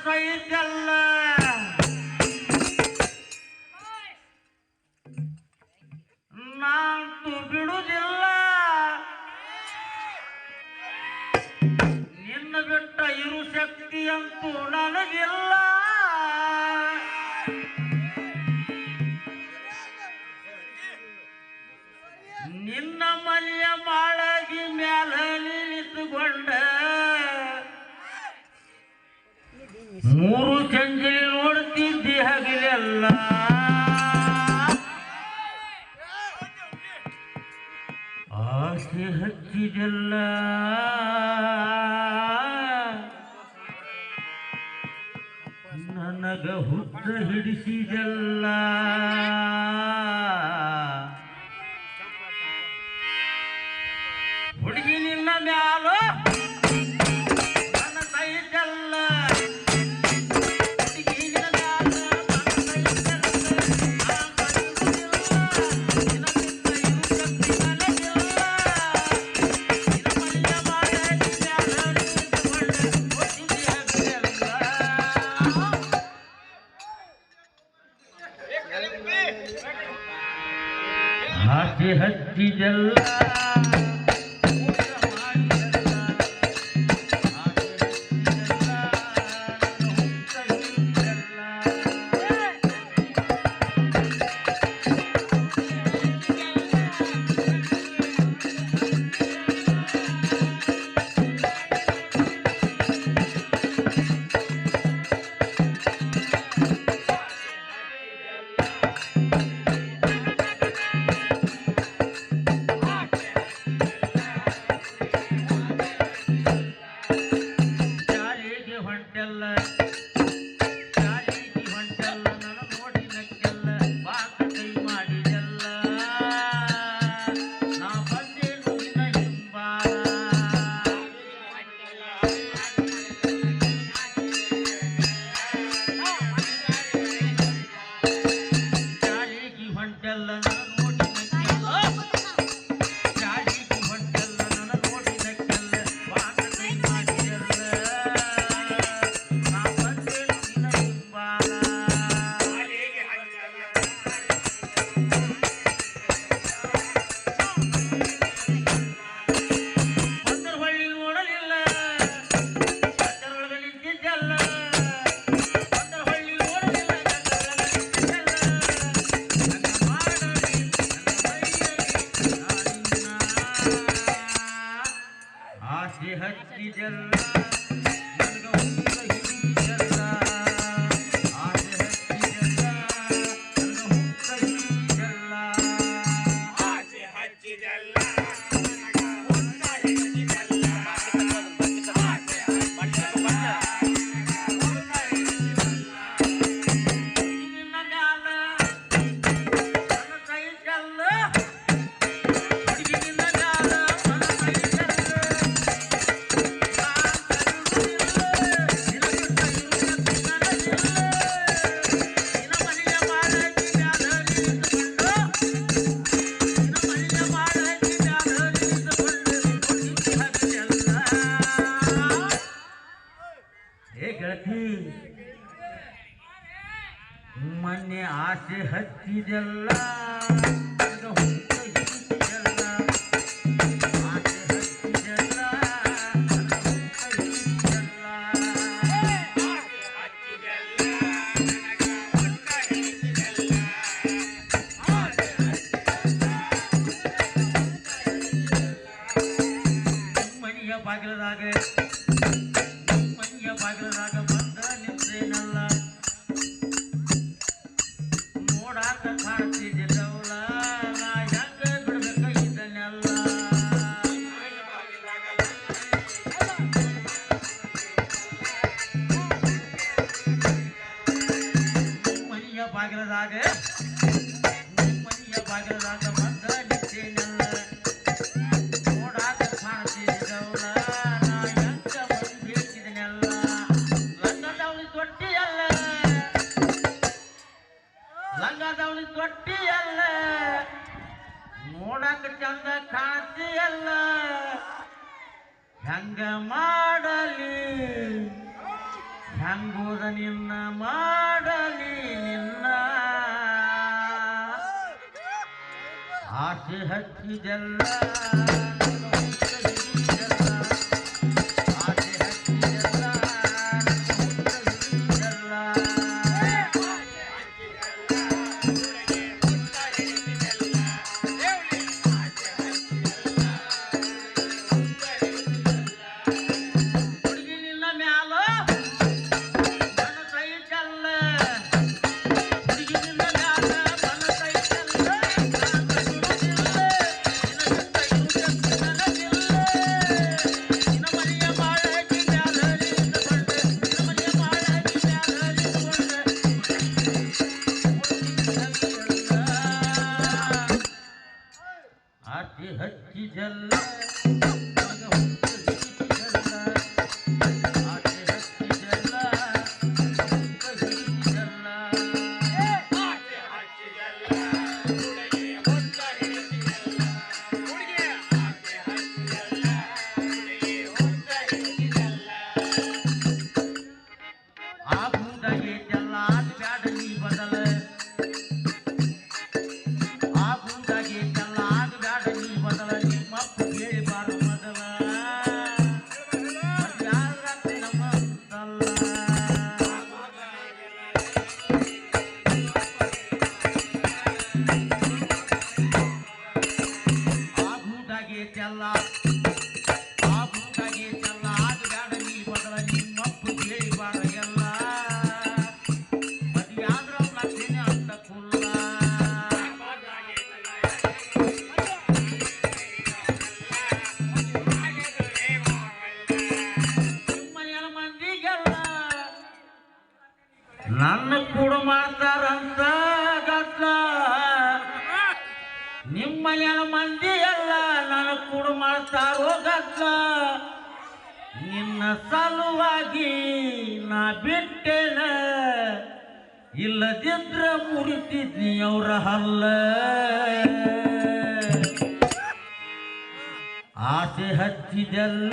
ಸೈತಲ್ಲ ನಾಂತೂ ಬಿಡುವುದಿಲ್ಲ ನಿನ್ನ ಬಿಟ್ಟ ಇರು ಶಕ್ತಿ ಅಂತೂ ನನಗಿಲ್ಲ ನಿನ್ನ ಮನೆಯ ಮಾಳಗಿ ಮ್ಯಾಲ ನಿಂತುಕೊಂಡ ಮೂರು ಚಂಜಲಿ ನೋಡ್ತಿದ್ದಿ ಹಗಲೆಲ್ಲ ಆಸೆ ಹಚ್ಚಿದೆಲ್ಲ ನನಗ ಹುತ್ತ ಹಿಡಿಸಿದೆಲ್ಲ ಹುಡುಗಿ ನಿನ್ನ ಮ್ಯಾಲ ನನ್ನ ಸೈತಲ್ಲ ಆಸೆ ಹಚ್ಚಿದೆಲ್ಲ ಆಸೆ ಹಚ್ಚಿದೆಲ್ಲ ನನಗ ಹುತ್ತ ಹಿಡಿದೆಲ್ಲ ಆಸೆ ಹಚ್ಚಿದೆಲ್ಲ ನನಗ ಹುತ್ತ ಹಿಡಿದೆಲ್ಲ ಆಸೆ ಹಚ್ಚಿದೆಲ್ಲ ನನಗ ಹುತ್ತ ಹಿಡಿದೆಲ್ಲ ಆಸೆ ಹಚ್ಚಿದೆಲ್ಲ ನಿನ್ನ ಮ್ಯಾಲ ನನ್ನ ಸೈತಲ್ಲ ಹುಡುಗಿ ನಿನ್ನ ಮ್ಯಾಲ ನನ್ನ ಸೈತಲ್ಲ ಮೊನ್ನೆ ಆಸೆ ಹಚ್ಚಿದೆಲ್ಲ ನನಗ ಹುತ್ತ ಹಿಡಿಸಿದೆಲ್ಲ ಆಸೆ ಹಚ್ಚಿದೆಲ್ಲ ನನಗ ಹುತ್ತ ಹಿಡಿಸಿದೆಲ್ಲ ಮನೆಯ ಬಾಗಿಲದಾಗ ಬಂದ ನಿಂತೇನಲ್ಲ ನೋಡಾಕ ಕಾಣ್ತಿದ್ದಿಲ್ಲವಲ್ಲ ನಾ ಹೆಂಗ ಬಿಡ್ಬೇಕಾಗಿದ್ದನೆಲ್ಲ ಮನೆಯ ಬಾಗಿಲದಾಗ ಬಂದ ನಿಂತೇನಲ್ಲ ನೋಡಾಕ ಕಾಣ್ತಿದ್ದಿಲ್ಲವಲ್ಲ ನಾ ಹೆಂಗ ಬಂದಿದ್ದನೆಲ್ಲ ಲಂಗದವಳಿ ತೊಟ್ಟಿಯಲ್ಲ ನೋಡಕ ಚಂದ ಕಾಣ್ತಿಯಲ್ಲ ಹೆಂಗ ಮಾಡಲಿ ಹೆಂಗೋದ ನಿನ್ನ ಮಾಡಲಿ ನಿನ್ನ ಆಸೆ ಹಚ್ಚಿದೆಲ್ಲ ನನ್ನ ಕೂಡ ಮಾಡ್ತಾರಂತ ಗಟ್ಲ ನಿಮ್ಮನೆಯ ಮಂದಿ ಎಲ್ಲ ನನ್ನ ಕೂಡ ಮಾಡ್ತಾರೋ ಗಟ್ಲ ನಿನ್ನ ಸಲುವಾಗಿ ನಾ ಬಿಟ್ಟೆನ ಇಲ್ಲದಿದ್ರ ಮುರಿತಿದ್ನಿ ಅವರ ಹಲ್ಲ ಆಸೆ ಹಚ್ಚಿದೆಲ್ಲ